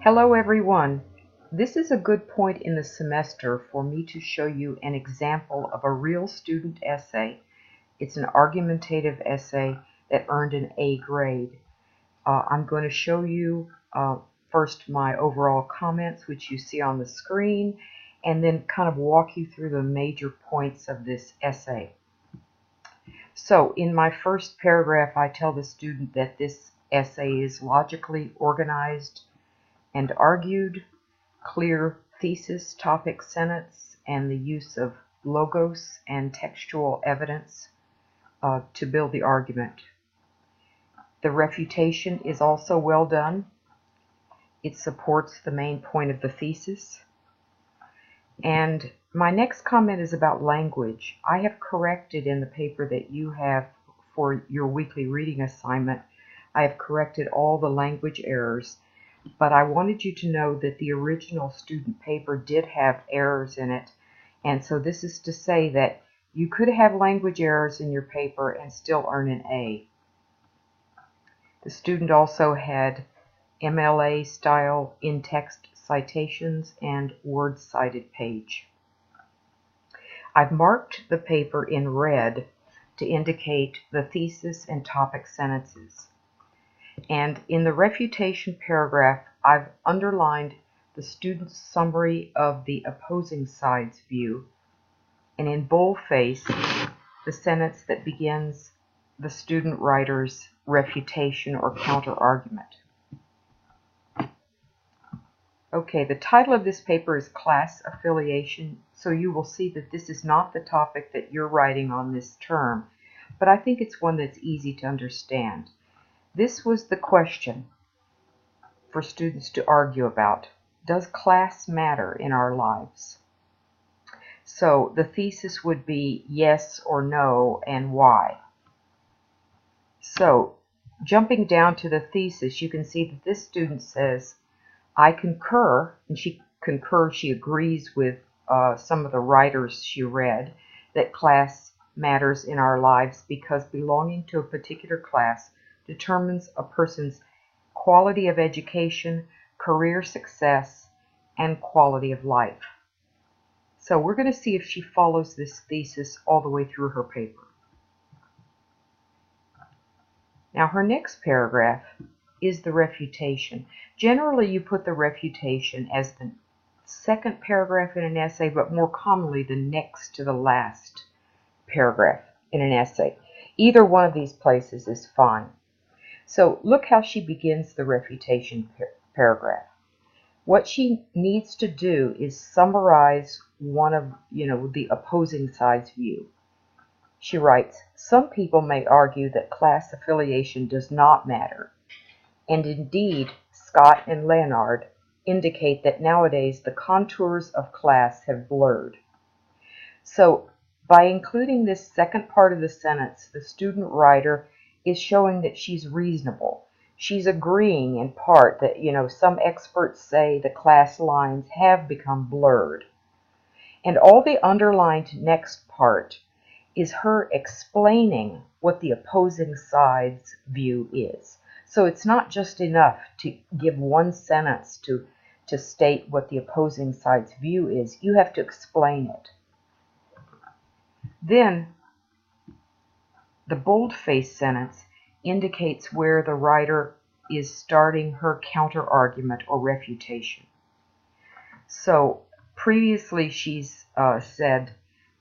Hello everyone. This is a good point in the semester for me to show you an example of a real student essay. It's an argumentative essay that earned an A grade. I'm going to show you first my overall comments, which you see on the screen, and then kind of walk you through the major points of this essay. So in my first paragraph, I tell the student that this essay is logically organized and argued, clear thesis, topic, sentence, and the use of logos and textual evidence to build the argument. The refutation is also well done. It supports the main point of the thesis. And my next comment is about language. I have corrected in the paper that you have for your weekly reading assignment, I have corrected all the language errors. But I wanted you to know that the original student paper did have errors in it, and so this is to say that you could have language errors in your paper and still earn an A. The student also had MLA style in-text citations and words cited page. I've marked the paper in red to indicate the thesis and topic sentences. And in the refutation paragraph, I've underlined the student's summary of the opposing side's view, and in boldface, the sentence that begins the student writer's refutation or counter-argument. Okay, the title of this paper is Class Affiliation, so you will see that this is not the topic that you're writing on this term, but I think it's one that's easy to understand. This was the question for students to argue about. Does class matter in our lives? So the thesis would be yes or no and why. So jumping down to the thesis, you can see that this student says, I concur, and she agrees with some of the writers she read, that class matters in our lives because belonging to a particular class determines a person's quality of education, career success, and quality of life. So we're going to see if she follows this thesis all the way through her paper. Now her next paragraph is the refutation. Generally you put the refutation as the second paragraph in an essay, but more commonly the next to the last paragraph in an essay. Either one of these places is fine. So look how she begins the refutation paragraph. What she needs to do is summarize one of, the opposing side's view. She writes, some people may argue that class affiliation does not matter. And indeed, Scott and Leonard indicate that nowadays the contours of class have blurred. So by including this second part of the sentence, the student writer is showing that she's reasonable. She's agreeing in part that, some experts say the class lines have become blurred. And all the underlined next part is her explaining what the opposing side's view is. So it's not just enough to give one sentence to state what the opposing side's view is. You have to explain it. Then the boldface sentence indicates where the writer is starting her counter-argument or refutation. So previously she's said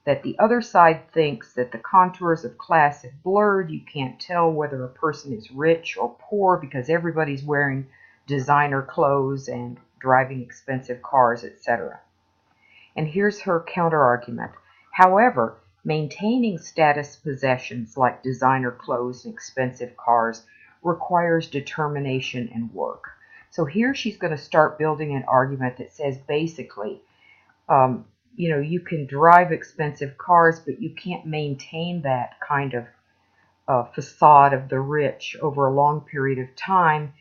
that the other side thinks that the contours of class have blurred. You can't tell whether a person is rich or poor because everybody's wearing designer clothes and driving expensive cars, etc. And here's her counter-argument. However, maintaining status possessions like designer clothes and expensive cars requires determination and work. So here she's going to start building an argument that says basically, you can drive expensive cars, but you can't maintain that kind of facade of the rich over a long period of time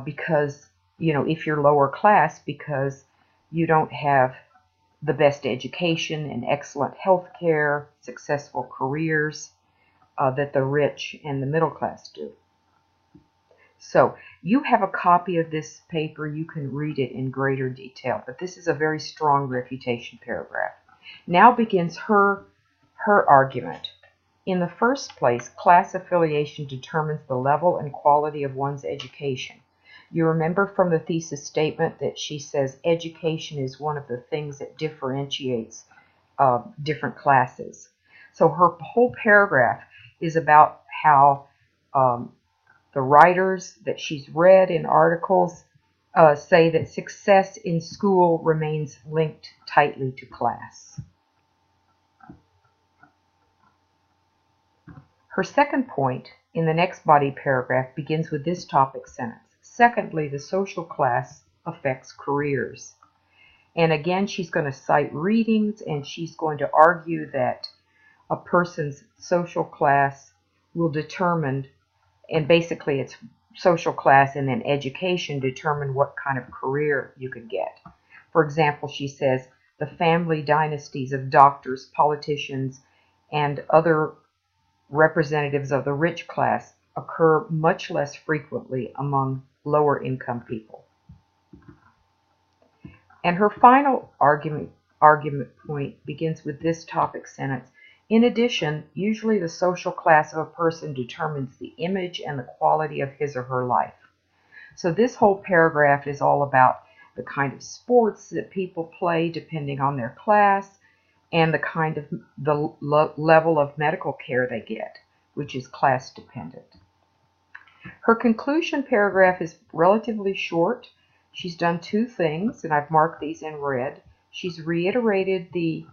because, if you're lower class, because you don't have the best education and excellent health care, successful careers that the rich and the middle class do. So you have a copy of this paper. You can read it in greater detail, but this is a very strong refutation paragraph. Now begins her argument. In the first place, class affiliation determines the level and quality of one's education. You remember from the thesis statement that she says education is one of the things that differentiates different classes. So her whole paragraph is about how the writers that she's read in articles say that success in school remains linked tightly to class. Her second point in the next body paragraph begins with this topic sentence. Secondly, the social class affects careers. And again, she's going to cite readings, and she's going to argue that a person's social class will determine, and basically it's social class and then education determine what kind of career you can get. For example, she says the family dynasties of doctors, politicians, and other representatives of the rich class occur much less frequently among lower income people. And her final argument point begins with this topic sentence. In addition, usually the social class of a person determines the image and the quality of his or her life. So this whole paragraph is all about the kind of sports that people play depending on their class, and the kind of the level of medical care they get, which is class dependent. Her conclusion paragraph is relatively short. She's done two things, and I've marked these in red. She's reiterated the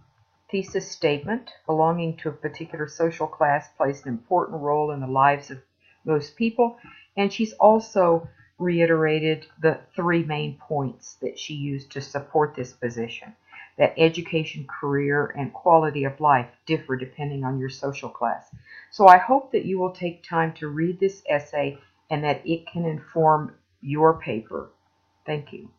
thesis statement belonging to a particular social class plays an important role in the lives of most people, and she's also reiterated the three main points that she used to support this position, that education, career, and quality of life differ depending on your social class. So I hope that you will take time to read this essay and that it can inform your paper. Thank you.